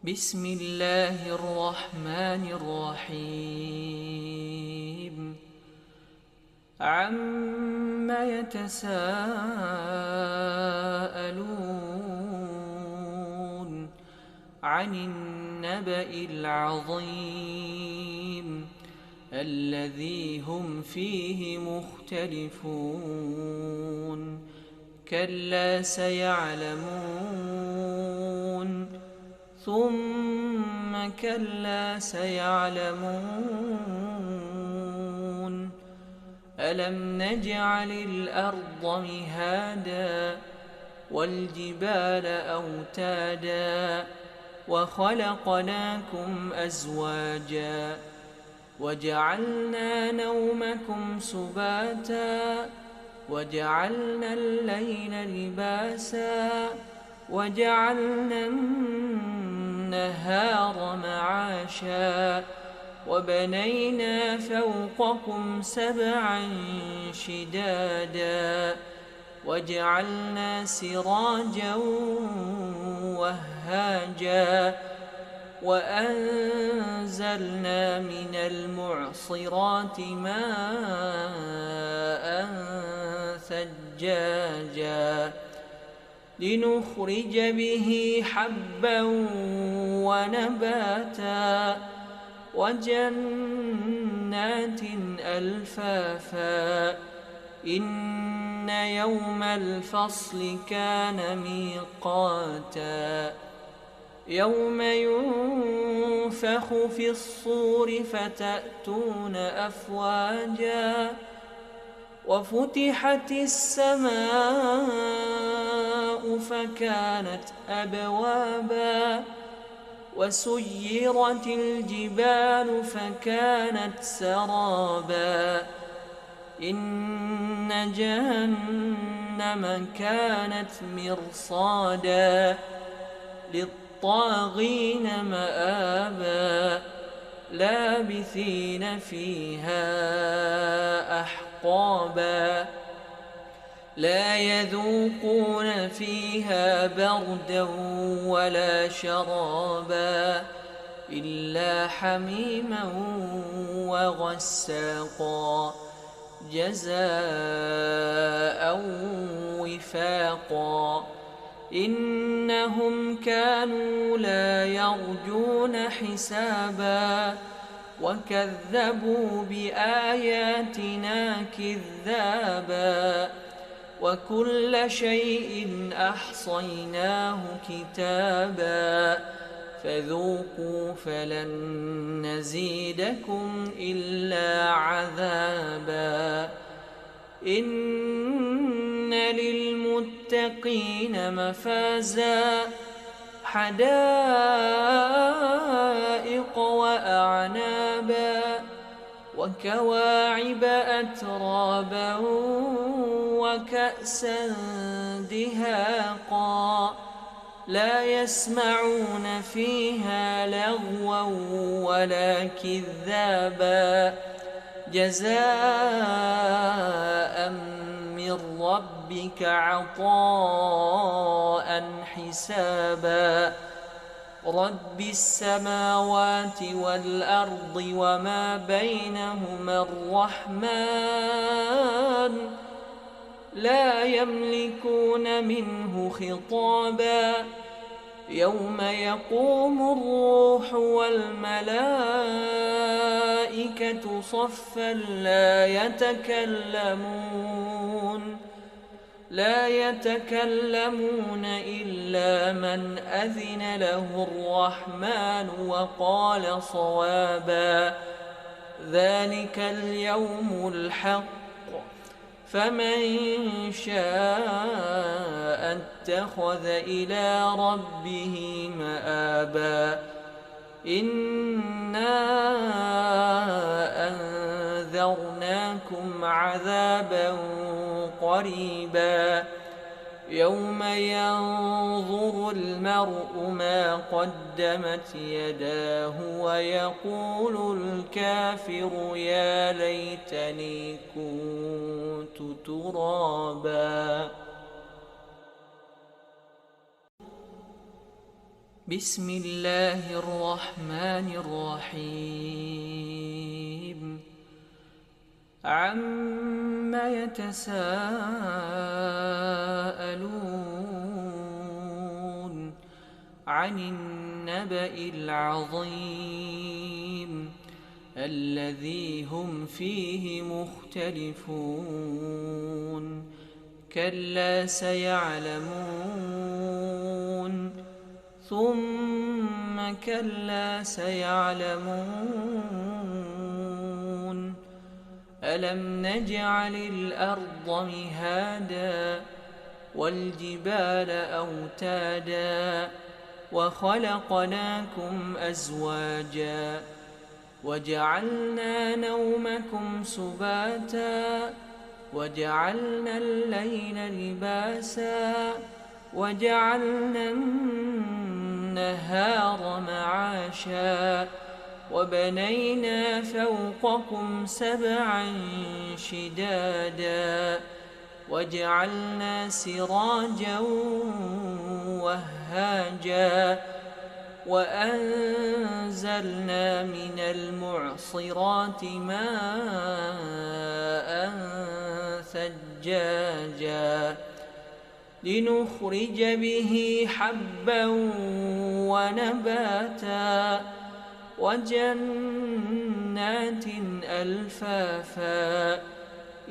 بسم الله الرحمن الرحيم عم يتساءلون عن النبأ العظيم الذي هم فيه مختلفون كلا سيعلمون ثم كلا سيعلمون ألم نجعل الأرض مهادا والجبال أوتادا وخلقناكم أزواجا وجعلنا نومكم سباتا وجعلنا الليل لباسا وجعلنا النهار معاشا وبنينا فوقكم سبعا شدادا وجعلنا سراجا وهاجا وأنزلنا من المعصرات ماء ثجاجا لنخرج به حبا ونباتا وجنات ألفافا إن يوم الفصل كان ميقاتا يوم ينفخ في الصور فتأتون أفواجا وفتحت السماء فكانت أبوابا وسيرت الجبال فكانت سرابا إن جهنم كانت مرصادا للطاغين مآبا لابثين فيها أحقابا لا يذوقون فيها بردا ولا شرابا إلا حميما وغساقا جزاء وفاقا إنهم كانوا لا يرجون حسابا وكذبوا بآياتنا كذابا وكل شيء أحصيناه كتابا فذوقوا فلن نزيدكم إلا عذابا إن للمتقين مفازا حدائق وأعنابا وكواعب أترابا وكأسا دهاقا لا يسمعون فيها لغوا ولا كذابا جزاء من ربك عطاء حسابا رب السماوات والأرض وما بينهما الرحمن لا يملكون منه خطابا يوم يقوم الروح والملائكة صفا لا يتكلمون إلا من أذن له الرحمن وقال صوابا ذلك اليوم الحق فمن شاء اتخذ إلى ربه مآبا إنا أنذرناكم عذابا قريبا يوم ينظر المرء ما قدمت يداه ويقول الكافر يا ليتني كنت ترابا بسم الله الرحمن الرحيم عم يتساءلون عن النبأ العظيم الذي هم فيه مختلفون كلا سيعلمون ثم كلا سيعلمون ألم نجعل الأرض مهادا والجبال أوتادا وخلقناكم أزواجا وجعلنا نومكم سباتا وجعلنا الليل لباسا وجعلنا النهار معاشا وبنينا فوقكم سبعا شدادا وجعلنا سراجا وهاجا وأنزلنا من المعصرات ماء ثجاجا لنخرج به حبا ونباتا وجنات ألفافا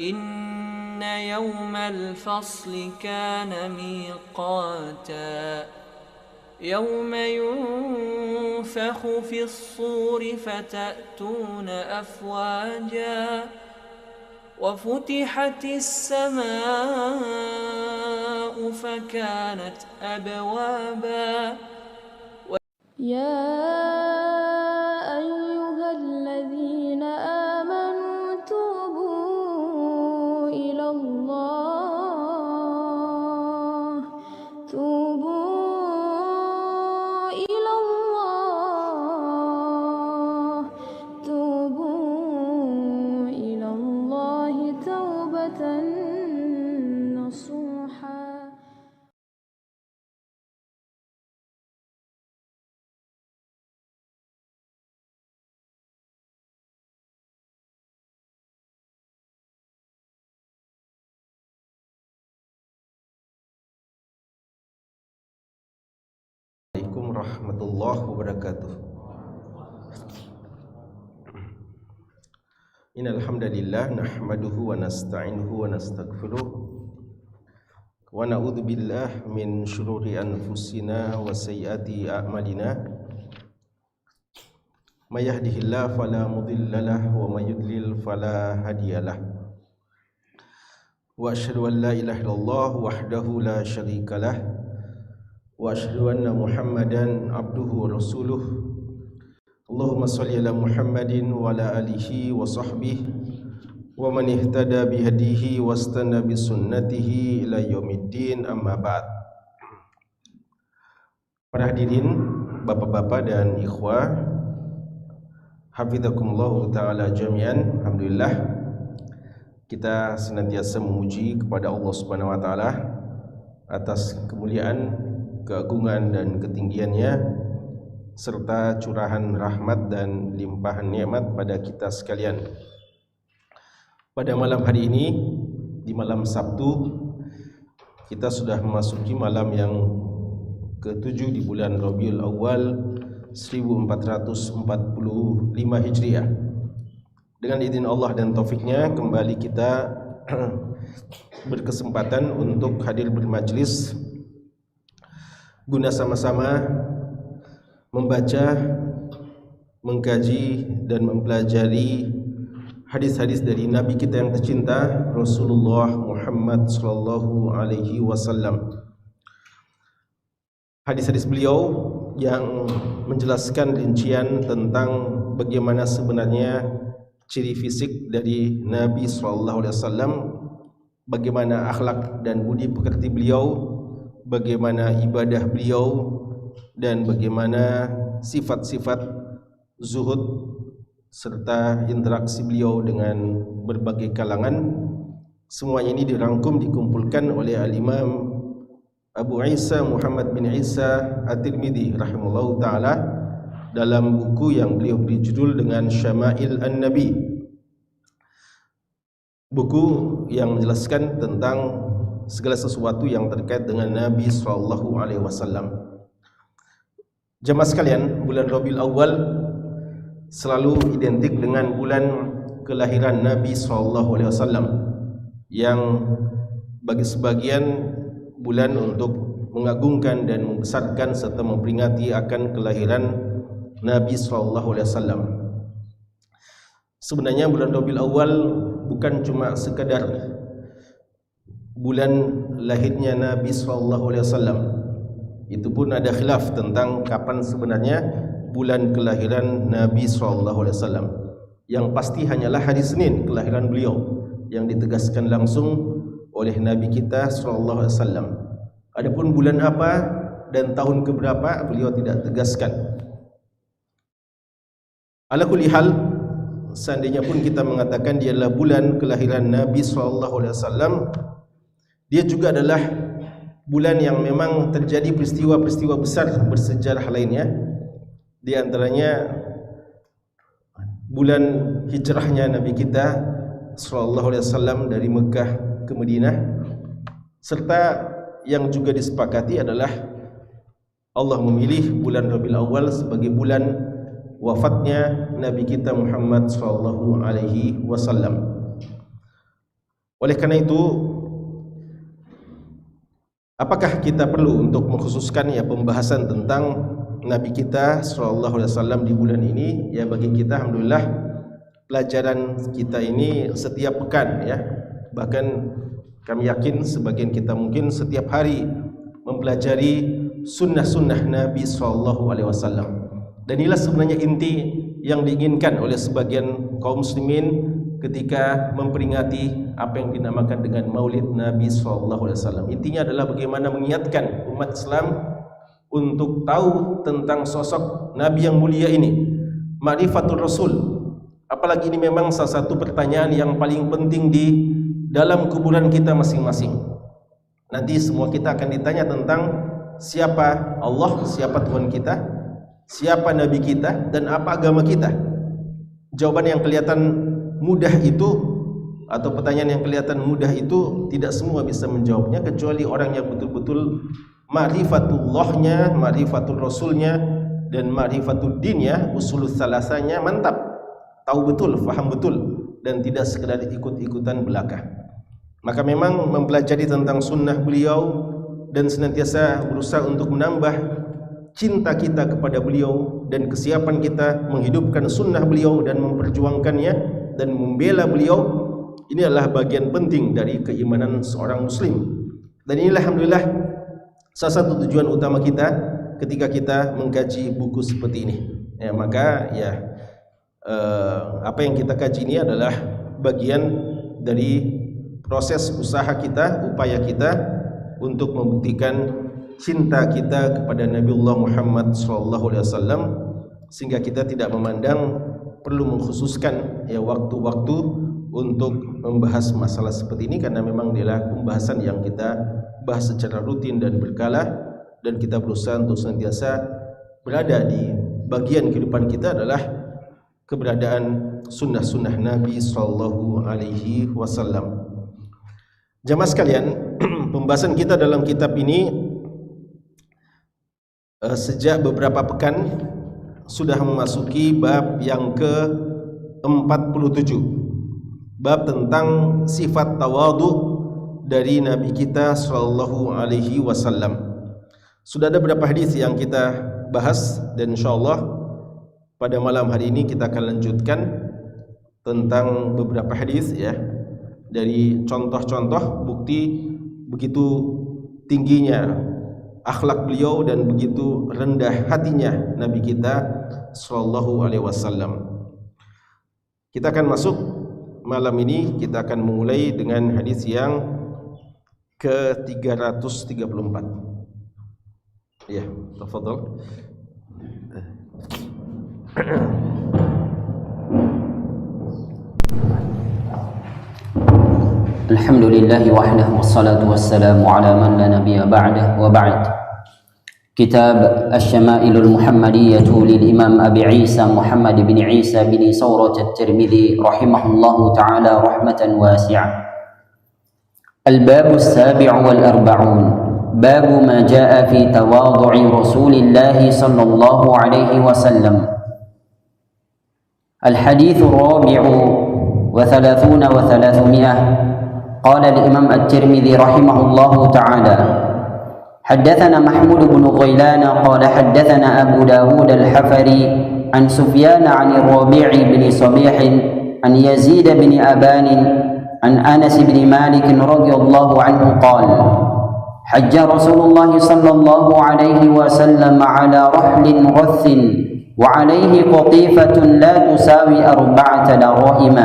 إن يوم الفصل كان ميقاتا يوم ينفخ في الصور فتأتون أفواجا وفتحت السماء فكانت أبوابا يا أيها الذين آمنوا توبوا إلى الله توبوا إلى الله توبوا إلى الله توبة نصوحا. Assalamualaikum warahmatullahi wabarakatuh. Innal hamdalillah nahmaduhu wa nasta'inuhu wa nastaghfiruh wa na'udzu billahi min shururi anfusina wa sayyiati a'malina. May yahdihillahu fala mudilla lahu wa may yudlil fala hadiyalah. Wa asyhadu an la ilaha illallah wahdahu la syarikalah wa asyhadu anna Muhammadan abduhu wa rasuluh. Allahumma shalli ala Muhammadin wa ala alihi wa sahbihi wa man ihtada bi hadihi wastana bi sunnatihi ila yaumiddin, amma ba'd. Para hadirin, bapak-bapak dan ikhwah, hafizakumullah taala jami'an. Alhamdulillah, kita senantiasa memuji kepada Allah Subhanahu wa taala atas kemuliaan, keagungan dan ketinggiannya serta curahan rahmat dan limpahan nikmat pada kita sekalian. Pada malam hari ini, di malam Sabtu, kita sudah memasuki malam yang ke-7 di bulan Rabiul Awal 1445 Hijriah. Dengan izin Allah dan taufiknya, kembali kita berkesempatan untuk hadir bermajlis guna sama-sama membaca, mengkaji dan mempelajari hadis-hadis dari Nabi kita yang tercinta Rasulullah Muhammad sallallahu alaihi wasallam. Hadis-hadis beliau yang menjelaskan rincian tentang bagaimana sebenarnya ciri fisik dari Nabi sallallahu alaihi wasallam, bagaimana akhlak dan budi pekerti beliau, bagaimana ibadah beliau, dan bagaimana sifat-sifat zuhud serta interaksi beliau dengan berbagai kalangan. Semuanya ini dirangkum, dikumpulkan oleh Al-Imam Abu Isa Muhammad bin Isa At-Tirmidzi rahimahullahu taala dalam buku yang beliau beri judul dengan Syama'il An-Nabi. Buku yang menjelaskan tentang segala sesuatu yang terkait dengan Nabi sallallahu alaihi wasallam. Jemaah sekalian, bulan Rabiul Awal selalu identik dengan bulan kelahiran Nabi sallallahu alaihi wasallam, yang bagi sebagian bulan untuk mengagungkan dan membesarkan serta memperingati akan kelahiran Nabi sallallahu alaihi wasallam. Sebenarnya bulan Rabiul Awal bukan cuma sekadar bulan lahirnya Nabi sallallahu alaihi wasallam. Itu pun ada khilaf tentang kapan sebenarnya bulan kelahiran Nabi sallallahu alaihi wasallam. Yang pasti hanyalah hari Senin kelahiran beliau yang ditegaskan langsung oleh Nabi kita sallallahu alaihi wasallam. Adapun bulan apa dan tahun keberapa beliau tidak tegaskan. Ala kulli hal, seandainya pun kita mengatakan dia adalah bulan kelahiran Nabi sallallahu alaihi wasallam, dia juga adalah bulan yang memang terjadi peristiwa-peristiwa besar bersejarah lainnya. Di antaranya bulan hijrahnya Nabi kita sallallahu alaihi wasallam dari Mekah ke Madinah, serta yang juga disepakati adalah Allah memilih bulan Rabiul Awal sebagai bulan wafatnya Nabi kita Muhammad sallallahu alaihi wasallam. Oleh karena itu, apakah kita perlu untuk mengkhususkan pembahasan tentang Nabi kita sallallahu alaihi wasallam di bulan ini? Ya, bagi kita alhamdulillah pelajaran kita ini setiap pekan ya. Bahkan kami yakin sebagian kita mungkin setiap hari mempelajari sunnah-sunnah Nabi sallallahu alaihi wasallam. Dan inilah sebenarnya inti yang diinginkan oleh sebagian kaum muslimin ketika memperingati apa yang dinamakan dengan Maulid Nabi sallallahu alaihi wasallam. Intinya adalah bagaimana mengingatkan umat Islam untuk tahu tentang sosok Nabi yang mulia ini, ma'rifatul Rasul. Apalagi ini memang salah satu pertanyaan yang paling penting di dalam kuburan kita masing-masing. Nanti semua kita akan ditanya tentang siapa Allah, siapa Tuhan kita, siapa Nabi kita, dan apa agama kita. Jawaban yang kelihatan mudah itu, atau pertanyaan yang kelihatan mudah itu, tidak semua bisa menjawabnya kecuali orang yang betul-betul ma'rifatullahnya, ma'rifatul Rasulnya, dan ma'rifatul dinnya, usul salasanya mantap, tahu betul, faham betul, dan tidak sekedar ikut-ikutan belaka. Maka memang mempelajari tentang sunnah beliau dan senantiasa berusaha untuk menambah cinta kita kepada beliau dan kesiapan kita menghidupkan sunnah beliau dan memperjuangkannya dan membela beliau, ini adalah bagian penting dari keimanan seorang muslim. Dan inilah alhamdulillah salah satu tujuan utama kita ketika kita mengkaji buku seperti ini. Ya, maka apa yang kita kaji ini adalah bagian dari proses usaha kita, upaya kita untuk membuktikan cinta kita kepada Nabiullah Muhammad SAW, sehingga kita tidak memandang perlu mengkhususkan waktu-waktu untuk membahas masalah seperti ini, karena memang adalah pembahasan yang kita bahas secara rutin dan berkala, dan kita berusaha untuk senantiasa berada di bagian kehidupan kita adalah keberadaan sunnah-sunnah Nabi sallallahu alaihi wasallam. Jamaah sekalian, pembahasan kita dalam kitab ini sejak beberapa pekan sudah memasuki bab yang ke-47, bab tentang sifat tawadhu dari Nabi kita sallallahu alaihi wasallam. Sudah ada beberapa hadis yang kita bahas, dan insyaallah pada malam hari ini kita akan lanjutkan tentang beberapa hadis dari contoh-contoh bukti begitu tingginya akhlak beliau dan begitu rendah hatinya Nabi kita sallallahu alaihi wasallam. Kita akan masuk malam ini, kita akan memulai dengan hadis yang ke-334. Ya, tafadhal. الحمد لله وحده والصلاة والسلام على من لا نبي بعده وبعد. كتاب الشمائل المحمدية للإمام أبي عيسى محمد بن عيسى بن ثورة الترمذي رحمه الله تعالى رحمة واسعة. الباب السابع والأربعون، باب ما جاء في تواضع رسول الله صلى الله عليه وسلم. الحديث الرابع وثلاثون وثلاثمائة. قال الإمام الترمذي رحمه الله تعالى: حدثنا محمود بن غيلان قال حدثنا أبو داود الحفري عن سفيان عن الربيع بن صبيح عن يزيد بن أبان عن أنس بن مالك رضي الله عنه قال: حج رسول الله صلى الله عليه وسلم على رحل غث وعليه قطيفة لا تساوي 4 دراهم،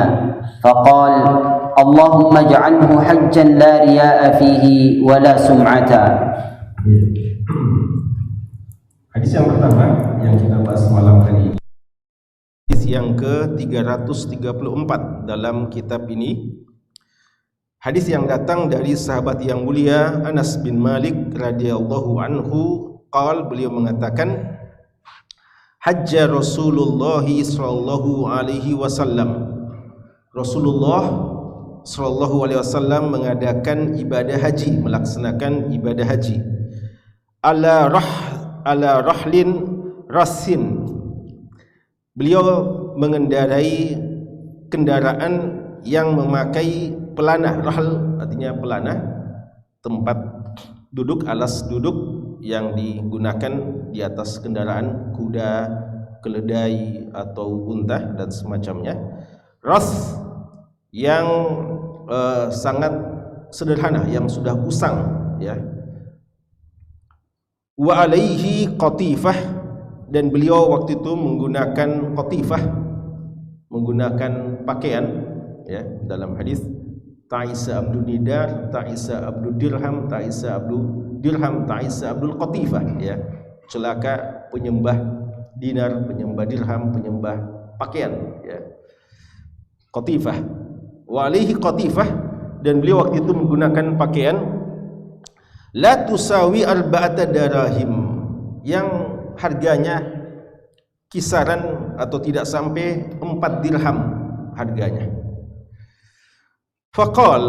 فقال: اللهم اجعله حجا لا رياء فيه ولا سمعة. Hadis yang pertama yang kita bahas malam hari ini, hadis yang ke-334 dalam kitab ini. Hadis yang datang dari sahabat yang mulia Anas bin Malik radhiyallahu anhu, beliau mengatakan, Hajja Rasulullah sallallahu alaihi wasallam. Rasulullah sallallahu alaihi wasallam mengadakan ibadah haji, melaksanakan ibadah haji. Ala rahlin rasin. Beliau mengendarai kendaraan yang memakai pelana. Rahl artinya pelana, tempat duduk, alas duduk yang digunakan di atas kendaraan, kuda, keledai atau unta dan semacamnya. Ras yang sangat sederhana, yang sudah usang, ya. Wa alaihi qatifah, dan beliau waktu itu menggunakan qatifah, menggunakan pakaian, ya. Dalam hadis, ta'isa abdul nidar, ta'isa abdul dirham, ta'isa abdul dirham, ta'isa abdul qatifah, ya. Celaka penyembah dinar, penyembah dirham, penyembah pakaian, ya. Qatifah. Wa alaihi qatifah, dan beliau waktu itu menggunakan pakaian la tusawi 4 darahim, yang harganya kisaran atau tidak sampai 4 dirham harganya. Faqal,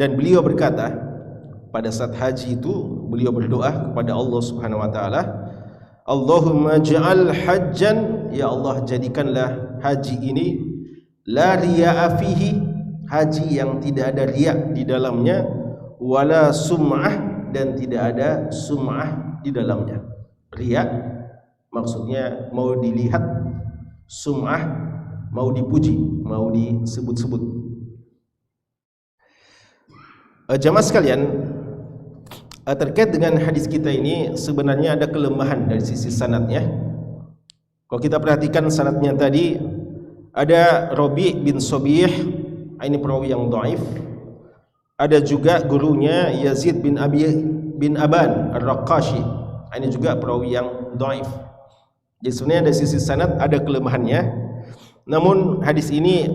dan beliau berkata, pada saat haji itu beliau berdoa kepada Allah Subhanahu wa taala, Allahumma ja'al hajjan, ya Allah jadikanlah haji ini la riya'a fihi, haji yang tidak ada riya di dalamnya, wala sum'ah, dan tidak ada sum'ah di dalamnya. Riya maksudnya mau dilihat, sum'ah mau dipuji, mau disebut-sebut. Jamaah sekalian, terkait dengan hadis kita ini sebenarnya ada kelemahan dari sisi sanadnya. Kalau kita perhatikan sanadnya tadi, ada Rabi' bin Sabih, ini perawi yang dhaif. Ada juga gurunya Yazid bin Aban Ar-Raqashi, ini juga perawi yang dhaif. Jadi sebenarnya dari sisi sanad ada kelemahannya. Namun hadis ini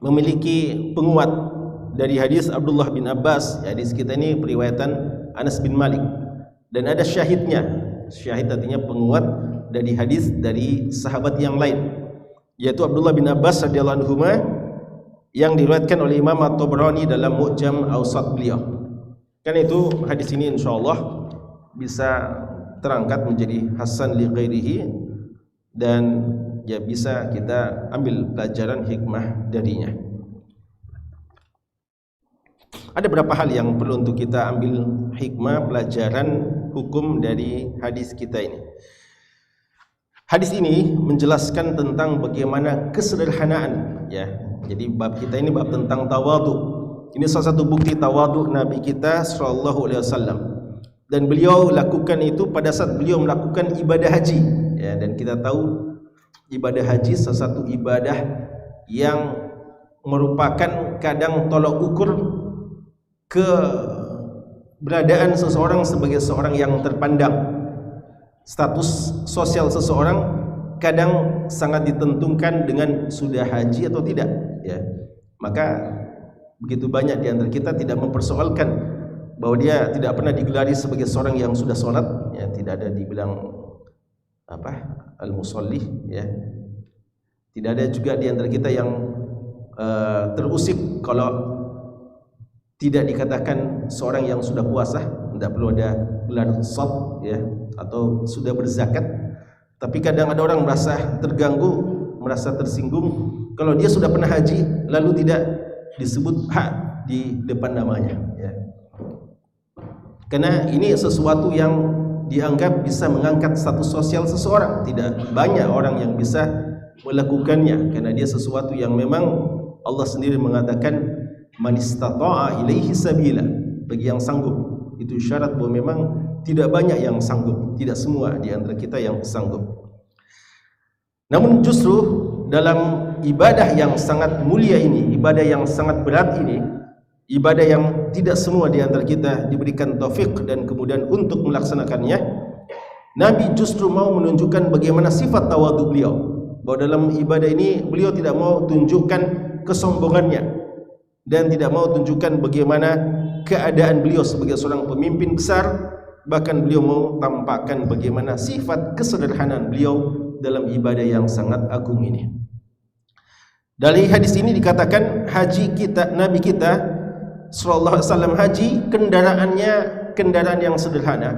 memiliki penguat dari hadis Abdullah bin Abbas. Hadis kita ini periwayatan Anas bin Malik, dan ada syahidnya. Syahid artinya penguat dari hadis dari sahabat yang lain, yaitu Abdullah bin Abbas radhiyallahu anhu, yang diriwayatkan oleh Imam At-Tabrani dalam Mu'jam Awsat beliau. Kan itu hadis ini insyaallah bisa terangkat menjadi hasan li ghairihi, dan ya bisa kita ambil pelajaran hikmah darinya. Ada beberapa hal yang perlu untuk kita ambil hikmah, pelajaran hukum dari hadis kita ini. Hadis ini menjelaskan tentang bagaimana kesederhanaan, ya. Jadi bab kita ini bab tentang tawadhu. Ini salah satu bukti tawadhu Nabi kita sallallahu alaihi wasallam. Dan beliau lakukan itu pada saat beliau melakukan ibadah haji, ya. Dan kita tahu ibadah haji salah satu ibadah yang merupakan kadang tolok ukur keberadaan seseorang sebagai seorang yang terpandang. Status sosial seseorang kadang sangat ditentukan dengan sudah haji atau tidak, ya. Maka Begitu banyak di antara kita tidak mempersoalkan bahwa dia tidak pernah digelari sebagai seorang yang sudah sholat, ya, tidak ada dibilang al-musalli, ya. Tidak ada juga di antara kita yang terusik kalau tidak dikatakan seorang yang sudah puasa, tidak perlu ada gelar shaum, ya, atau sudah berzakat. Tapi kadang ada orang merasa terganggu, merasa tersinggung kalau dia sudah pernah haji lalu tidak disebut di depan namanya, ya. Karena ini sesuatu yang dianggap bisa mengangkat status sosial seseorang. Tidak banyak orang yang bisa melakukannya karena dia sesuatu yang memang Allah sendiri mengatakan man istata'a ilaihi sabila, bagi yang sanggup. Itu syarat bahwa memang tidak banyak yang sanggup, tidak semua di antara kita yang sanggup. Namun justru dalam ibadah yang sangat mulia ini, ibadah yang sangat berat ini, ibadah yang tidak semua di antara kita diberikan taufik dan kemudian untuk melaksanakannya, Nabi justru mau menunjukkan bagaimana sifat tawadhu beliau. Bahwa dalam ibadah ini beliau tidak mau tunjukkan kesombongannya dan tidak mau tunjukkan bagaimana keadaan beliau sebagai seorang pemimpin besar. Bahkan beliau mau tampakkan bagaimana sifat kesederhanaan beliau dalam ibadah yang sangat agung ini. Dari hadis ini dikatakan haji kita, Nabi kita sallallahu alaihi wasallam haji, kendaraannya kendaraan yang sederhana.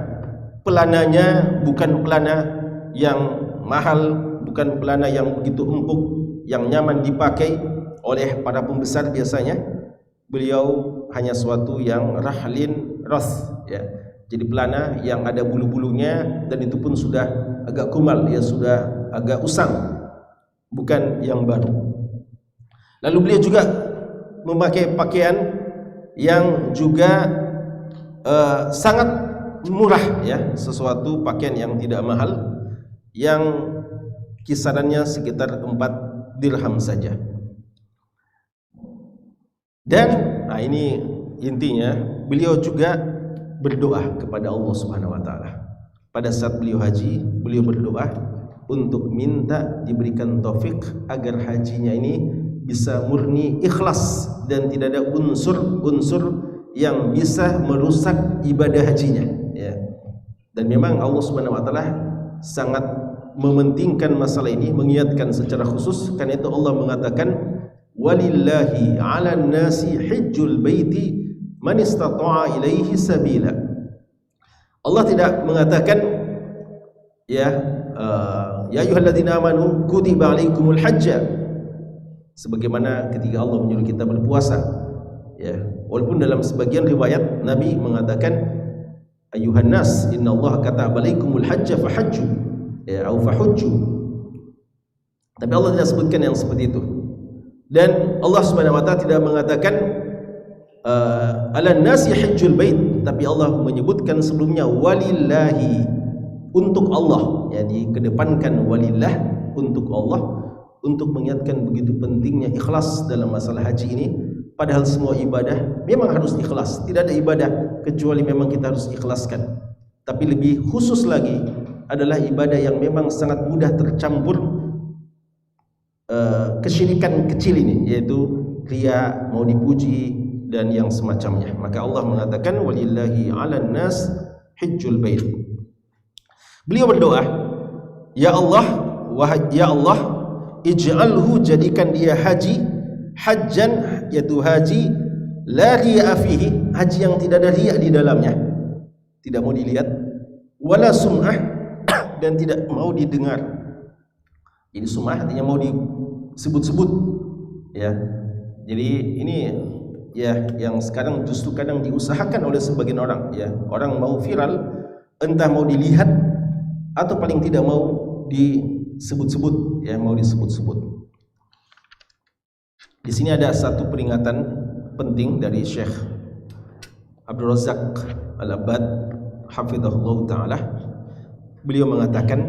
Pelananya bukan pelana yang mahal, bukan pelana yang begitu empuk, yang nyaman dipakai oleh para pembesar biasanya. Beliau hanya suatu yang rahlin ras, ya. Jadi pelana yang ada bulu-bulunya dan itu pun sudah agak kumal, ya, sudah agak usang, bukan yang baru. Lalu beliau juga memakai pakaian yang juga sangat murah, ya, sesuatu pakaian yang tidak mahal, yang kisarannya sekitar 4 dirham saja. Dan ini intinya, beliau juga berdoa kepada Allah Subhanahu wa taala. Pada saat beliau haji, beliau berdoa untuk minta diberikan taufik agar hajinya ini bisa murni ikhlas dan tidak ada unsur-unsur yang bisa merusak ibadah hajinya, ya. Dan memang Allah Subhanahu wa taala sangat mementingkan masalah ini, mengingatkan secara khusus. Karena itu Allah mengatakan walillahi 'alan nasi hajjul baiti man istata'a ilaihi sabila. Allah tidak mengatakan ya ayyuhalladzina amanu kutiba alaikumul hajja, sebagaimana ketika Allah menyuruh kita berpuasa, ya. Walaupun dalam sebagian riwayat Nabi mengatakan ayyuhan nas innallaha kataba alaikumul hajja fahajju, ya, au fahujju. Tapi Allah tidak sebutkan yang seperti itu. Dan Allah Subhanahu wa taala tidak mengatakan alan nasi hajjul bait, tapi Allah menyebutkan sebelumnya walillahi, untuk Allah, ya, dikedepankan walillah, untuk Allah, untuk mengingatkan begitu pentingnya ikhlas dalam masalah haji ini. Padahal semua ibadah memang harus ikhlas, tidak ada ibadah kecuali memang kita harus ikhlaskan. Tapi lebih khusus lagi adalah ibadah yang memang sangat mudah tercampur kesyirikan kecil ini, yaitu riya, mau dipuji dan yang semacamnya. Maka Allah mengatakan walillahi 'alan nas hajjul bait. Beliau berdoa, ya Allah, ya Allah, ij'alhu, jadikan dia haji, hajjan, yaitu haji la riya fihi, haji yang tidak ada riya di dalamnya, tidak mau dilihat, wala sum'ah, dan tidak mau didengar. Jadi sum'ah artinya mau disebut-sebut, ya. Jadi ini, ya, yang sekarang justru kadang diusahakan oleh sebagian orang, ya. Orang mau viral, entah mau dilihat atau paling tidak mau disebut-sebut, ya, mau disebut-sebut. Di sini ada satu peringatan penting dari Syekh Abdul Razak Al-Abbad hafizahullah taala. Beliau mengatakan,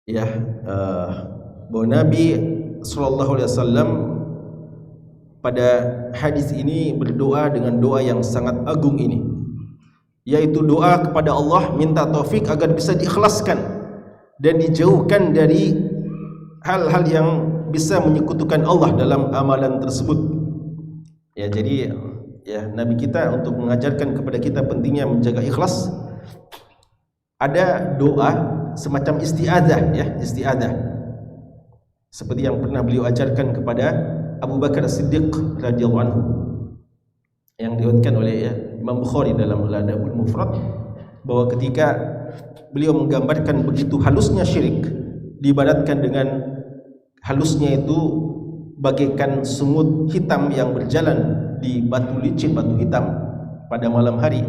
ya, bahwa Nabi sallallahu alaihi wasallam pada hadis ini berdoa dengan doa yang sangat agung ini, yaitu doa kepada Allah minta taufik agar bisa diikhlaskan dan dijauhkan dari hal-hal yang bisa menyekutukan Allah dalam amalan tersebut. Ya, jadi ya Nabi kita untuk mengajarkan kepada kita pentingnya menjaga ikhlas, ada doa semacam isti'adzah, ya, isti'adzah. Seperti yang pernah beliau ajarkan kepada Abu Bakar As-Siddiq radhiyallahu anhu, yang diriwayatkan oleh Imam Bukhari dalam Al-Adabul Mufrad, bahwa ketika beliau menggambarkan begitu halusnya syirik, diibaratkan dengan halusnya itu bagaikan semut hitam yang berjalan di batu licin, batu hitam pada malam hari.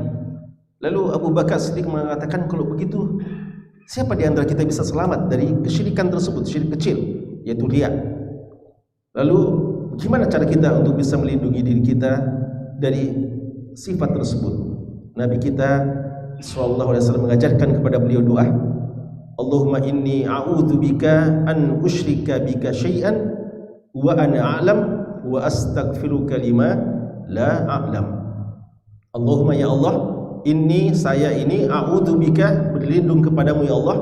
Lalu Abu Bakar Siddiq mengatakan, kalau begitu siapa di antara kita bisa selamat dari kesyirikan tersebut, syirik kecil, yaitu riya? Lalu gimana cara kita untuk bisa melindungi diri kita dari sifat tersebut? Nabi kita sallallahu alaihi wasallam mengajarkan kepada beliau doa, Allahumma inni a'udzubika an usyrika bika syai'an wa ana a'lam wa astaghfiruka lima la a'lam. Allahumma, ya Allah, saya ini a'udzubika, berlindung kepadamu ya Allah,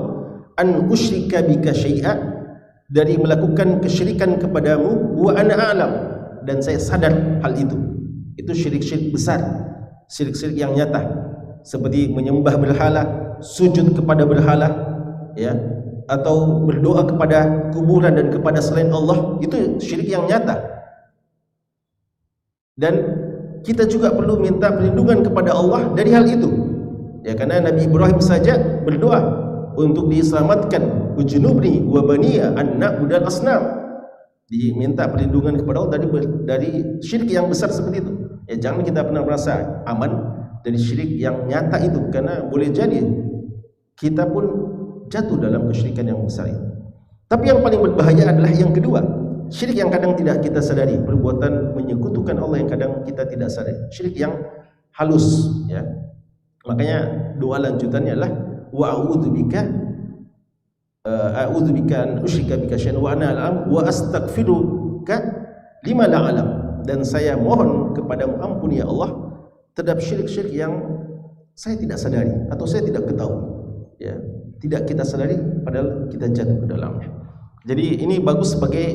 an usyrika bika syai'a, dari melakukan kesyirikan kepadamu, wa ana a'lam, dan saya sadar hal itu. Itu syirik-syirik besar, syirik-syirik yang nyata, seperti menyembah berhala, sujud kepada berhala, ya, atau berdoa kepada kuburan dan kepada selain Allah. Itu syirik yang nyata. Dan kita juga perlu minta perlindungan kepada Allah dari hal itu, ya, karena Nabi Ibrahim saja berdoa untuk diselamatkan, ujnubni wa baniya an na'budal asnam, diminta perlindungan kepada Allah dari syirik yang besar seperti itu. Ya, jangan kita pernah merasa aman dari syirik yang nyata itu, karena boleh jadi kita pun jatuh dalam kesyirikan yang besar itu. Tapi yang paling berbahaya adalah yang kedua, syirik yang kadang tidak kita sadari, perbuatan menyekutukan Allah yang kadang kita tidak sadari, syirik yang halus, ya. Makanya doa lanjutannya adalah wa a'udzubika an usyrika bika syai'an wa ana a'lam wa astaghfiruka lima la a'lam, dan saya mohon kepadamu ampun ya Allah terhadap syirik-syirik yang saya tidak sadari atau saya tidak ketahui, ya, tidak kita sadari padahal kita jatuh ke dalamnya. Jadi ini bagus sebagai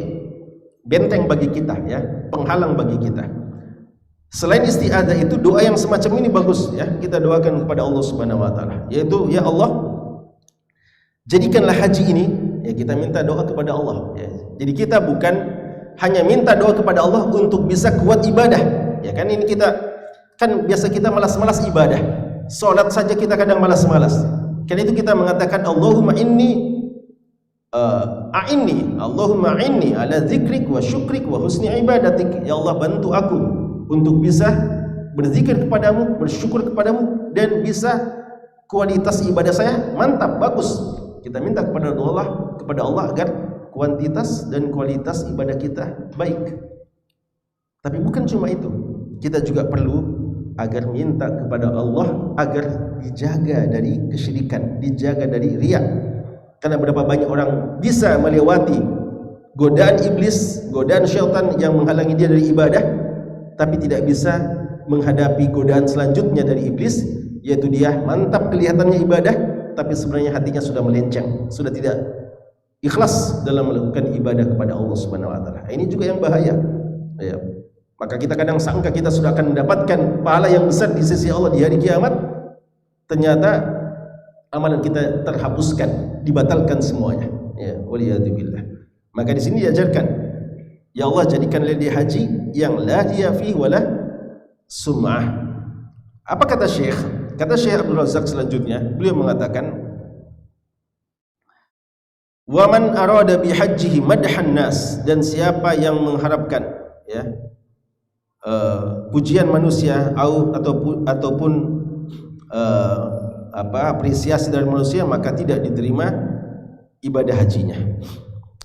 benteng bagi kita, ya, penghalang bagi kita. Selain isti'adzah itu, doa yang semacam ini bagus, ya, kita doakan kepada Allah Subhanahu wa taala, yaitu, ya Allah, jadikanlah haji ini, ya, kita minta doa kepada Allah, ya. Jadi kita bukan hanya minta doa kepada Allah untuk bisa kuat ibadah, ya kan, ini kita kan biasa kita malas-malas ibadah. Salat saja kita kadang malas-malas. Karena itu kita mengatakan Allahumma Allahumma a'inni ala dzikrik wa syukrik wa husni ibadatik. Ya Allah, bantu aku untuk bisa berzikir kepadamu, bersyukur kepadamu, dan bisa kualitas ibadah saya mantap, bagus. Kita minta kepada Allah agar kuantitas dan kualitas ibadah kita baik. Tapi bukan cuma itu, kita juga perlu agar minta kepada Allah agar dijaga dari kesyirikan, dijaga dari riya. Karena berapa banyak orang bisa melewati godaan iblis, godaan syaitan yang menghalangi dia dari ibadah, tapi tidak bisa menghadapi godaan selanjutnya dari iblis, yaitu dia mantap kelihatannya ibadah, tapi sebenarnya hatinya sudah melenceng, sudah tidak ikhlas dalam melakukan ibadah kepada Allah Subhanahu wa taala. Ini juga yang bahaya, ya. Maka kita kadang sangka kita sudah akan mendapatkan pahala yang besar di sisi Allah di hari kiamat, ternyata amalan kita terhapuskan, dibatalkan semuanya, ya, waliyadzubillah. Maka di sini diajarkan, ya Allah, jadikanlah dia haji yang la riya fihi wala sum'ah. Apa kata Syekh? Kata Syekh Abdul Razak selanjutnya, beliau mengatakan, wa man arada bi hajjihi madhan nas, dan siapa yang mengharapkan, ya, pujian manusia ataupun apresiasi dari manusia, maka tidak diterima ibadah hajinya.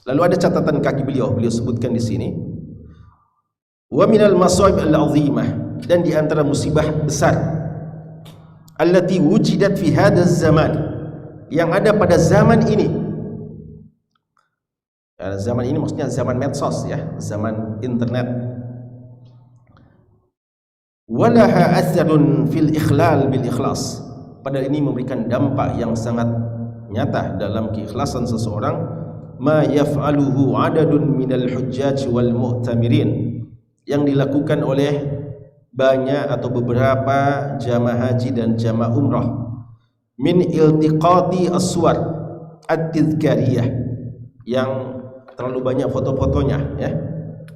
Lalu ada catatan kaki beliau sebutkan di sini, wa minal masaib al-azimah, dan di antara musibah besar, allati wujidat fi hadzal zaman, yang ada pada zaman ini. Zaman ini maksudnya zaman medsos, ya, zaman internet. Walaha atharun fil ikhlal bil ikhlas, padahal ini memberikan dampak yang sangat nyata dalam keikhlasan seseorang, ma yaf'aluhu 'adadun minal hujjaj wal mu'tamirin, yang dilakukan oleh banyak atau beberapa jamaah haji dan jamaah umrah, min iltiqati aswar at-tizkariyah, yang terlalu banyak foto-fotonya, ya,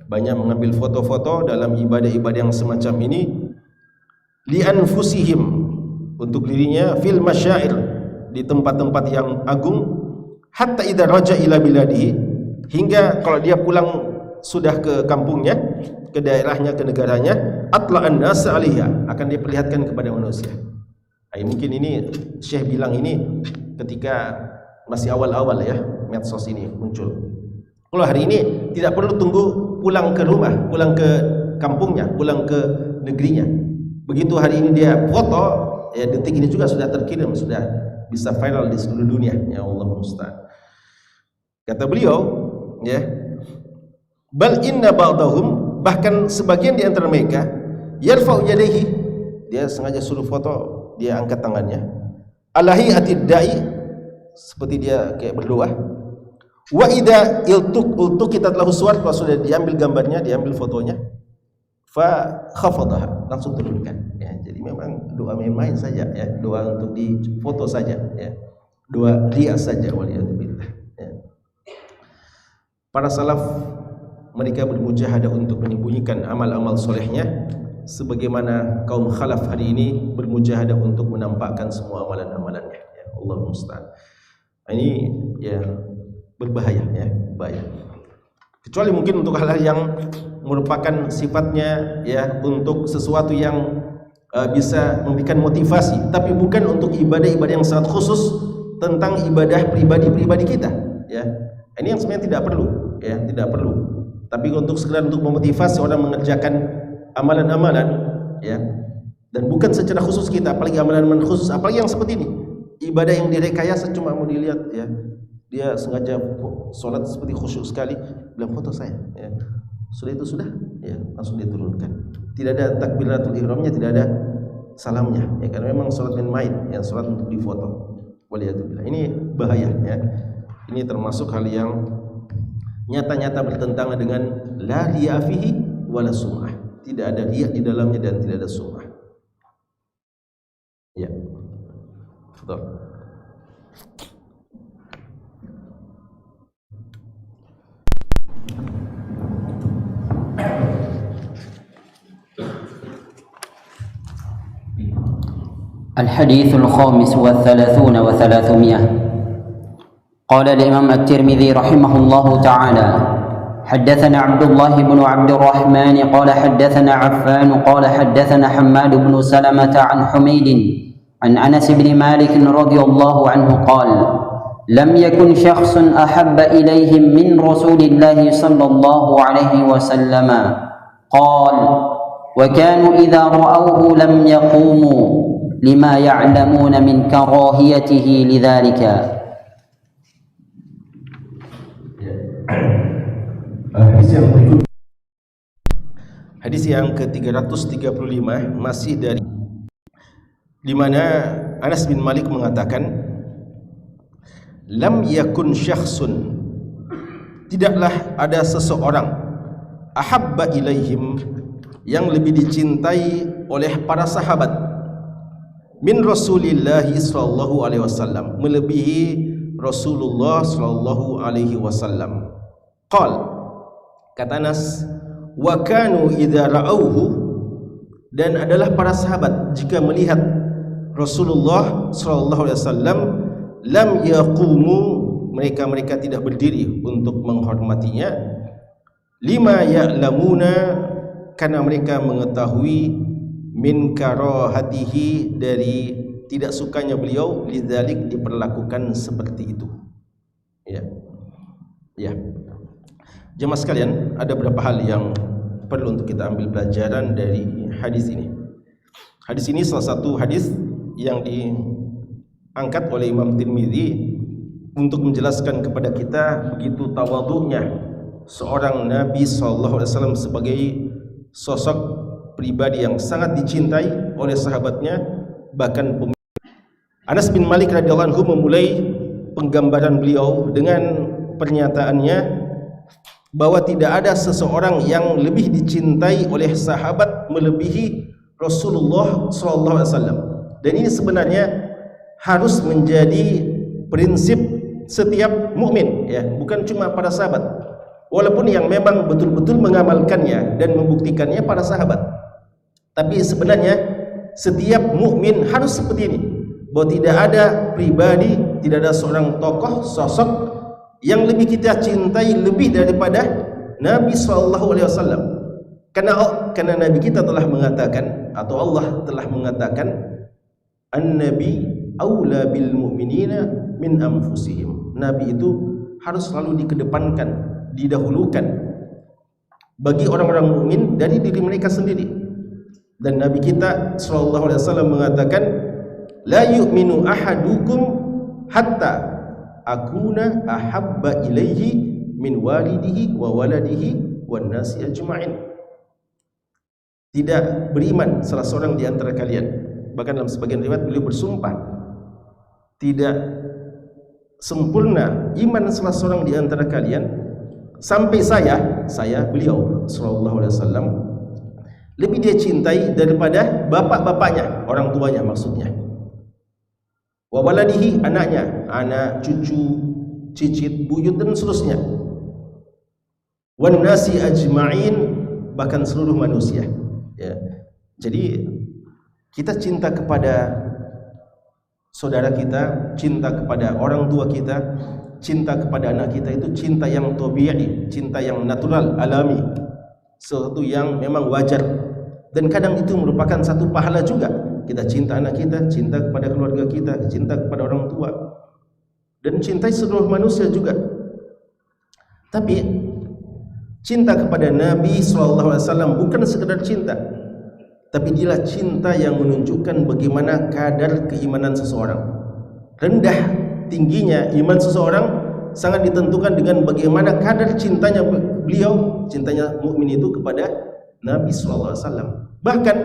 banyak mengambil foto-foto dalam ibadah-ibadah yang semacam ini, li anfusihim, untuk dirinya, fil masyair, di tempat-tempat yang agung, hatta idza raja ila biladihi, hingga kalau dia pulang sudah ke kampungnya, ke daerahnya, ke negaranya, atla'an nas 'alaiha, akan diperlihatkan kepada manusia. Mungkin ini Syekh bilang ini ketika masih awal-awal ya medsos ini muncul. Kalau hari ini tidak perlu tunggu pulang ke rumah, pulang ke kampungnya, pulang ke negerinya. Begitu hari ini dia foto, ya detik ini juga sudah terkirim, sudah bisa viral di seluruh dunia. Ya Allah musta'an. Kata beliau, ya, bal inna ba'dahum, bahkan sebagian di antara mereka, yarfa'u yadayhi, dia sengaja suruh foto, dia angkat tangannya, alahi atid da'i, seperti dia kayak berdoa. Wa idza iltuqitat lahu suwar, kalau sudah diambil gambarnya, diambil fotonya, fa khafadaha, langsung turunkan. Ya, jadi memang doa main-main saja, ya, doa untuk difoto saja, ya, doa riya saja, waliyadzubillah. Ya. Para salaf mereka bermujahadah untuk menyembunyikan amal-amal solehnya, sebagaimana kaum khalaf hari ini bermujahadah untuk menampakkan semua amalan-amalannya. Ya, Allah musta'an. Ini ya berbahaya, ya, bahaya. Kecuali mungkin untuk hal-hal yang merupakan sifatnya ya untuk sesuatu yang bisa memberikan motivasi, tapi bukan untuk ibadah-ibadah yang sangat khusus tentang ibadah pribadi-pribadi kita. Ya, ini yang sebenarnya tidak perlu, ya, tidak perlu. Tapi untuk sekedar untuk memotivasi orang mengerjakan amalan-amalan, ya, dan bukan secara khusus kita, apalagi amalan-amalan khusus, apalagi yang seperti ini, ibadah yang direkayasa cuma mau dilihat, ya, dia sengaja sholat seperti khusyuk sekali, bilang foto saya, ya, sudah itu sudah, ya, langsung diturunkan, tidak ada takbiratul ihramnya, tidak ada salamnya, ya, karena memang sholat main-main, ya, sholat untuk difoto. Waliyadzubillah. Ini bahaya, ya, ini termasuk hal yang nyata-nyata bertentangan dengan la riya fihi wala sum'ah. Tidak ada riya di dalamnya dan tidak ada sum'ah. Ya. Betul. الحديث الخامس والثلاثون وثلاثمائة. قال الإمام الترمذي رحمه الله تعالى: حدثنا عبد الله بن عبد الرحمن قال حدثنا عفان قال حدثنا حماد بن سلمة عن حميد عن أنس بن مالك رضي الله عنه قال: لم يكن شخص أحب إليهم من رسول الله صلى الله عليه وسلم. قال: وكانوا إذا رأوه لم يقوموا لما يعلمون من كراهيته لذلك. Hadis yang ke-335 masih dari di mana Anas bin Malik mengatakan, lam yakun syakhsun, tidaklah ada seseorang, ahabba ilaihim, yang lebih dicintai oleh para sahabat, min Rasulillah sallallahu alaihi wasallam, melebihi Rasulullah sallallahu alaihi wasallam. Qal, kata Anas, wa kanu idza ra'auhu, dan adalah para sahabat jika melihat Rasulullah sallallahu alaihi wasallam, lam yaqumu, mereka tidak berdiri untuk menghormatinya, lima ya'lamuna, karena mereka mengetahui, min karahatihi, dari tidak sukanya beliau, lidzalik, diperlakukan seperti itu. Ya. Ya. Jemaah sekalian, ada beberapa hal yang perlu untuk kita ambil pelajaran dari hadis ini. Hadis ini salah satu hadis yang diangkat oleh Imam Tirmidzi untuk menjelaskan kepada kita begitu tawadhu'nya seorang Nabi sallallahu alaihi wasallam sebagai sosok pribadi yang sangat dicintai oleh sahabatnya, bahkan Anas bin Malik radhiyallahu anhu memulai penggambaran beliau dengan pernyataannya bahwa tidak ada seseorang yang lebih dicintai oleh sahabat melebihi Rasulullah SAW. Dan ini sebenarnya harus menjadi prinsip setiap mukmin, ya, bukan cuma para sahabat. Walaupun yang memang betul-betul mengamalkannya dan membuktikannya para sahabat, tapi sebenarnya setiap mukmin harus seperti ini, bahwa tidak ada pribadi, tidak ada seorang tokoh, sosok yang lebih kita cintai lebih daripada Nabi SAW. Karena Nabi kita telah mengatakan, atau Allah telah mengatakan, an-nabi aula bil mu'minina min anfusihim. Nabi itu harus selalu dikedepankan, didahulukan bagi orang-orang mukmin dari diri mereka sendiri. Dan Nabi kita SAW mengatakan, la yu'minu ahadukum hatta akuna ahabba ilaihi min walidihi wa waladihi wan nasi ajma'in. Tidak beriman salah seorang di antara kalian, bahkan dalam sebagian riwayat beliau bersumpah, tidak sempurna iman salah seorang di antara kalian sampai saya beliau sallallahu alaihi wasallam lebih dia cintai daripada bapak-bapaknya, orang tuanya maksudnya, wa waladihi, anaknya, anak, cucu, cicit, buyut dan seterusnya, wan nasi ajma'in, bahkan seluruh manusia. Ya. Jadi kita cinta kepada saudara kita, cinta kepada orang tua kita, cinta kepada anak kita, itu cinta yang tabi'i, cinta yang natural, alami, sesuatu yang memang wajar. Dan kadang itu merupakan satu pahala juga. Kita cinta anak kita, cinta kepada keluarga kita, cinta kepada orang tua, dan cintai seluruh manusia juga. Tapi cinta kepada Nabi SAW bukan sekedar cinta, tapi dialah cinta yang menunjukkan bagaimana kadar keimanan seseorang. Rendah tingginya iman seseorang sangat ditentukan dengan bagaimana kadar cintanya beliau, cintanya mukmin itu kepada Nabi SAW. Bahkan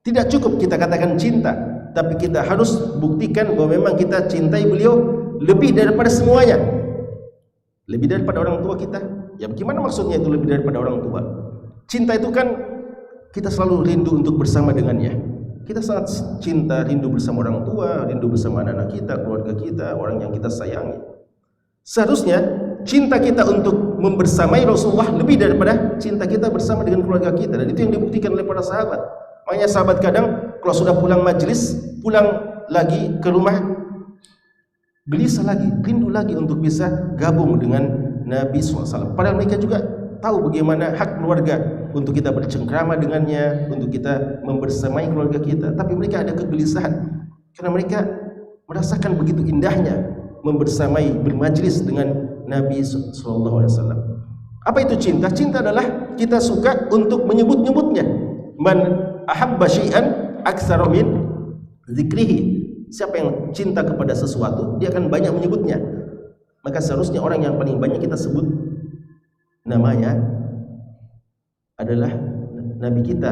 tidak cukup kita katakan cinta, tapi kita harus buktikan bahwa memang kita cintai beliau lebih daripada semuanya, lebih daripada orang tua kita. Ya, bagaimana maksudnya itu lebih daripada orang tua? Cinta itu kan kita selalu rindu untuk bersama dengannya. Kita sangat cinta, rindu bersama orang tua, rindu bersama anak-anak kita, keluarga kita, orang yang kita sayangi. Seharusnya cinta kita untuk membersamai Rasulullah lebih daripada cinta kita bersama dengan keluarga kita. Dan itu yang dibuktikan oleh para sahabat. Makanya sahabat kadang kalau sudah pulang majlis, pulang lagi ke rumah, gelisah lagi, rindu lagi untuk bisa gabung dengan Nabi SAW. Padahal mereka juga tahu bagaimana hak keluarga untuk kita bercengkrama dengannya, untuk kita membersamai keluarga kita. Tapi mereka ada kegelisahan karena mereka merasakan begitu indahnya membersamai, bermajlis dengan Nabi SAW. Apa itu cinta? Cinta adalah kita suka untuk menyebut-nyebutnya. Man ahabba syai'an aktsara min dzikrihi. Siapa yang cinta kepada sesuatu, dia akan banyak menyebutnya. Maka seharusnya orang yang paling banyak kita sebut namanya adalah Nabi kita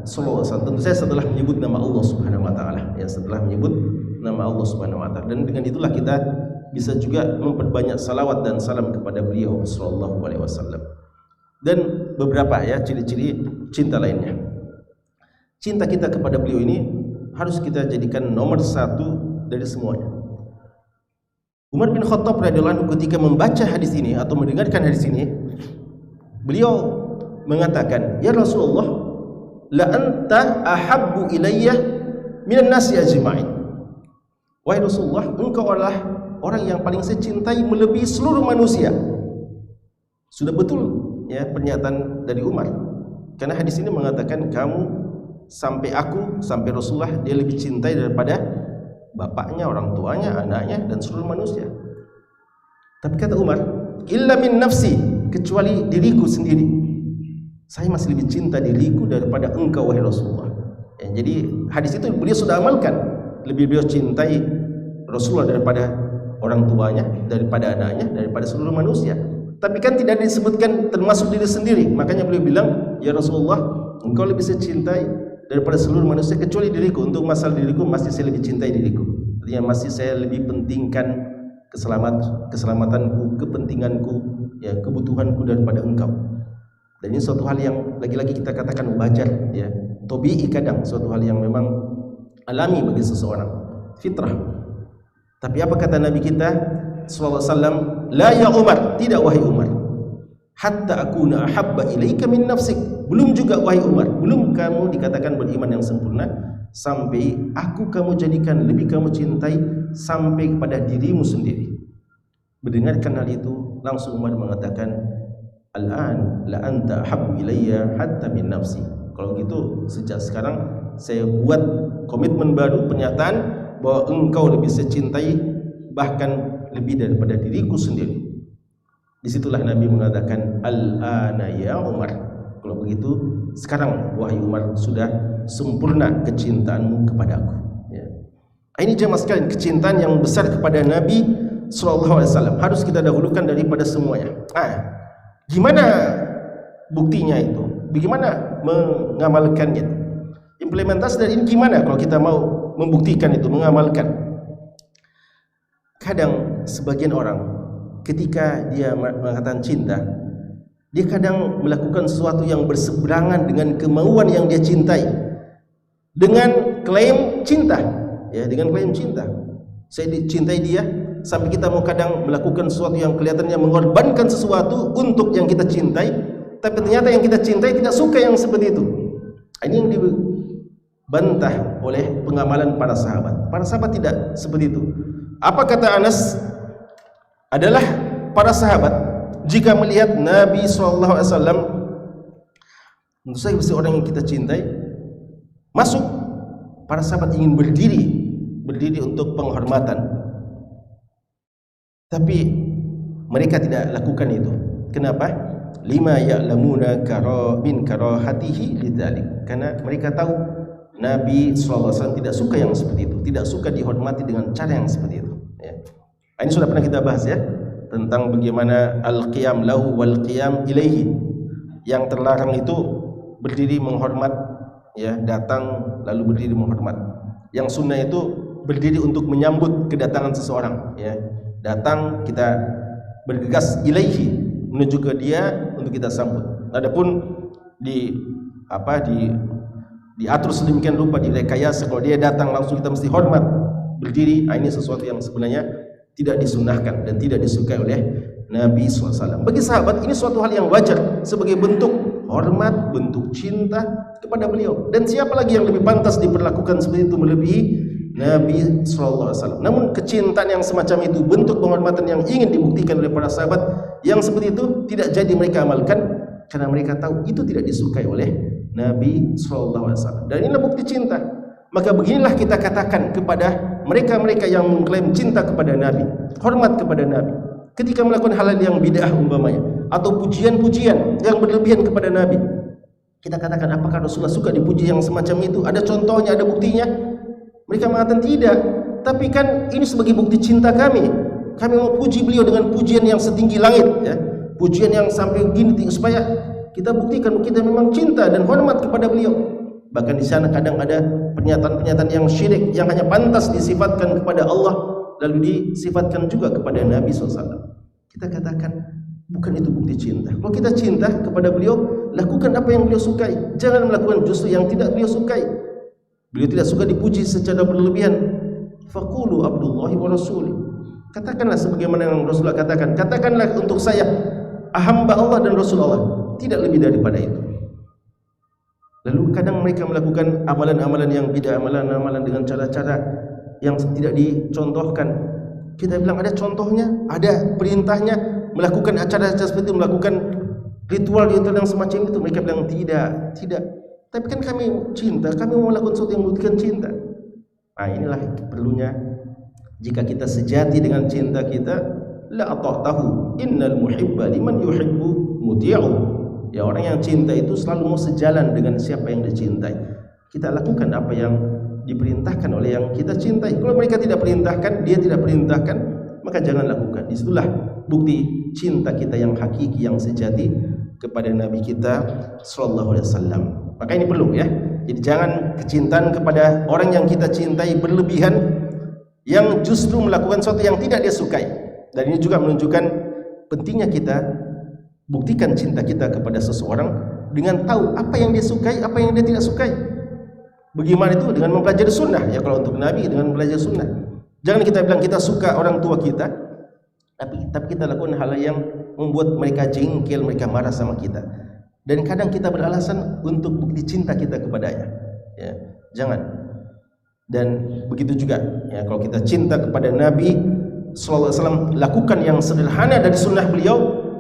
sallallahu alaihi wasallam. Tentu saja setelah menyebut nama Allah Subhanahu wa taala, ya, setelah menyebut nama Allah Subhanahu wa taala. Dan dengan itulah kita bisa juga memperbanyak salawat dan salam kepada beliau sallallahu alaihi wasallam. Dan beberapa, ya, ciri-ciri cinta lainnya. Cinta kita kepada beliau ini harus kita jadikan nomor satu dari semuanya. Umar bin Khattab radhiyallahu anhu ketika membaca hadis ini atau mendengarkan hadis ini, beliau mengatakan, "Ya Rasulullah, la anta ahabbu ilayya minan nasi ajma'in." Wahai Rasulullah, engkau adalah orang yang paling saya cintai melebihi seluruh manusia. Sudah betul, ya, pernyataan dari Umar. Karena hadis ini mengatakan kamu sampai aku, sampai Rasulullah, dia lebih cintai daripada bapaknya, orang tuanya, anaknya, dan seluruh manusia. Tapi kata Umar, illa min nafsi, kecuali diriku sendiri. Saya masih lebih cinta diriku daripada engkau, wahai Rasulullah. Ya, jadi hadis itu beliau sudah amalkan. Lebih beliau cintai Rasulullah daripada orang tuanya, daripada anaknya, daripada seluruh manusia. Tapi kan tidak disebutkan termasuk diri sendiri. Makanya beliau bilang, ya Rasulullah, engkau lebih saya cintai daripada seluruh manusia kecuali diriku. Untuk masalah diriku masih saya lebih cintai diriku. Artinya masih saya lebih pentingkan keselamatanku, kepentinganku, ya, kebutuhanku daripada engkau. Dan ini suatu hal yang lagi-lagi kita katakan wajar, ya, tabii, kadang suatu hal yang memang alami bagi seseorang, fitrah. Tapi apa kata Nabi kita sallallahu alaihi wasallam? La ya Umar, tidak wahai Umar, hatta akuna ahabba ilaika min nafsik. Belum juga wahai Umar, belum kamu dikatakan beriman yang sempurna sampai aku kamu jadikan lebih kamu cintai sampai kepada dirimu sendiri. Mendengarkan hal itu, langsung Umar mengatakan, al-an la anta ahabbu ilayya hatta min nafsi. Kalau gitu sejak sekarang saya buat komitmen baru, pernyataan bahwa engkau lebih saya cintai bahkan lebih daripada diriku sendiri. Disitulah Nabi mengatakan, al-ana ya Umar. Kalau begitu sekarang wahai Umar, sudah sempurna kecintaanmu kepada aku, ya. Ini jemaah sekalian, kecintaan yang besar kepada Nabi sallallahu alaihi wasallam harus kita dahulukan daripada semuanya. Gimana buktinya itu? Bagaimana mengamalkannya? Implementasi dari ini gimana kalau kita mau membuktikan itu, mengamalkan? Kadang sebagian orang ketika dia mengatakan cinta, dia kadang melakukan sesuatu yang berseberangan dengan kemauan yang dia cintai, dengan klaim cinta, ya, dengan klaim cinta. Saya dicintai dia, sampai kita mau kadang melakukan sesuatu yang kelihatannya mengorbankan sesuatu untuk yang kita cintai, tapi ternyata yang kita cintai tidak suka yang seperti itu. Ini yang dibantah oleh pengamalan para sahabat. Para sahabat tidak seperti itu. Apa kata Anas? Adalah para sahabat jika melihat Nabi SAW, tentu saja orang yang kita cintai masuk, para sahabat ingin berdiri untuk penghormatan. Tapi mereka tidak lakukan itu. Kenapa? Lima ya'lamuna min karahatihi lidzalik. Karena mereka tahu Nabi SAW tidak suka yang seperti itu, tidak suka dihormati dengan cara yang seperti itu, ya. Ini sudah pernah kita bahas, ya, tentang bagaimana al-qiyam lahu wal qiyam ilaihi. Yang terlarang itu berdiri menghormat, ya, datang lalu berdiri menghormat. Yang sunnah itu berdiri untuk menyambut kedatangan seseorang, ya. Datang kita bergegas ilaihi, menuju ke dia untuk kita sambut. Adapun diatur sedemikian rupa, direkayasa, kalau dia datang langsung kita mesti hormat, berdiri. Ini sesuatu yang sebenarnya tidak disunnahkan dan tidak disukai oleh Nabi SAW. Bagi sahabat ini suatu hal yang wajar sebagai bentuk hormat, bentuk cinta kepada beliau. Dan siapa lagi yang lebih pantas diperlakukan seperti itu melebihi Nabi SAW. Namun kecintaan yang semacam itu, bentuk penghormatan yang ingin dibuktikan oleh para sahabat yang seperti itu, tidak jadi mereka amalkan karena mereka tahu itu tidak disukai oleh Nabi SAW. Dan inilah bukti cinta. Maka beginilah kita katakan kepada mereka-mereka yang mengklaim cinta kepada Nabi, hormat kepada Nabi, ketika melakukan hal-hal yang bid'ah umpamanya, atau pujian-pujian yang berlebihan kepada Nabi, kita katakan, apakah Rasulullah suka dipuji yang semacam itu? Ada contohnya, ada buktinya? Mereka mengatakan tidak. Tapi kan ini sebagai bukti cinta kami. Kami mau puji beliau dengan pujian yang setinggi langit, ya, pujian yang sampai begini tinggi, supaya kita buktikan kita memang cinta dan hormat kepada beliau. Bahkan di sana kadang ada pernyataan-pernyataan yang syirik, yang hanya pantas disifatkan kepada Allah, lalu disifatkan juga kepada Nabi SAW. Kita katakan bukan itu bukti cinta. Kalau kita cinta kepada beliau, lakukan apa yang beliau sukai, jangan melakukan justru yang tidak beliau sukai. Beliau tidak suka dipuji secara berlebihan. Faqulu abdullahi wa rasuli. Katakanlah sebagaimana yang Rasulullah katakan. Katakanlah untuk saya, hamba Allah dan Rasulullah, tidak lebih daripada itu. Lalu kadang mereka melakukan amalan-amalan yang bid'ah, amalan-amalan dengan cara-cara yang tidak dicontohkan. Kita bilang ada contohnya, ada perintahnya, melakukan acara-acara seperti itu, melakukan ritual yang semacam itu. Mereka bilang tidak. Tapi kan kami cinta, kami mau melakukan sesuatu yang membuktikan cinta. Inilah perlunya jika kita sejati dengan cinta kita, la ata'tahu innal muhibba liman yuhibbu muti'u. Ya, orang yang cinta itu selalu mau sejalan dengan siapa yang dicintai. Kita lakukan apa yang diperintahkan oleh yang kita cintai. Kalau mereka tidak perintahkan, dia tidak perintahkan, maka jangan lakukan. Disitulah bukti cinta kita yang hakiki, yang sejati kepada Nabi kita sallallahu alaihi wasallam. Maka ini perlu, ya. Jadi jangan kecintaan kepada orang yang kita cintai berlebihan, yang justru melakukan sesuatu yang tidak dia sukai. Dan ini juga menunjukkan pentingnya kita buktikan cinta kita kepada seseorang dengan tahu apa yang dia sukai, apa yang dia tidak sukai. Bagaimana itu? Dengan mempelajari sunnah. Ya, kalau untuk Nabi dengan mempelajari sunnah. Jangan kita bilang kita suka orang tua kita, tapi kita lakukan hal yang membuat mereka jengkel, mereka marah sama kita. Dan kadang kita beralasan untuk bukti cinta kita kepadanya. Ya, jangan. Dan begitu juga, ya, kalau kita cinta kepada Nabi sallallahu alaihi wasallam, lakukan yang sederhana dari sunnah beliau,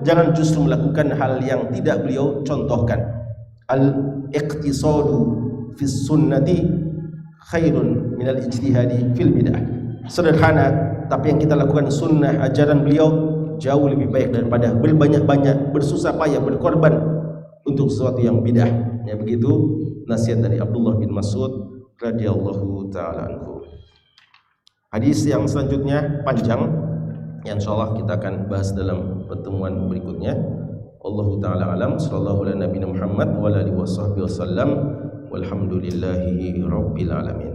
jangan justru melakukan hal yang tidak beliau contohkan. Al-iqtisadu fi sunnati khairun minal ijtihadi fil bid'ah. Sederhana, tapi yang kita lakukan sunnah ajaran beliau jauh lebih baik daripada berbanyak-banyak bersusah payah berkorban untuk sesuatu yang bid'ah. Ya, begitu nasihat dari Abdullah bin Mas'ud radhiyallahu taala anhu. Hadis yang selanjutnya panjang, yang insyaallah kita akan bahas dalam pertemuan berikutnya. Allahu taala alam, sallallahu ala nabiyina Muhammad wa ala alihi washabbihi wasallam, walhamdulillahi rabbil alamin.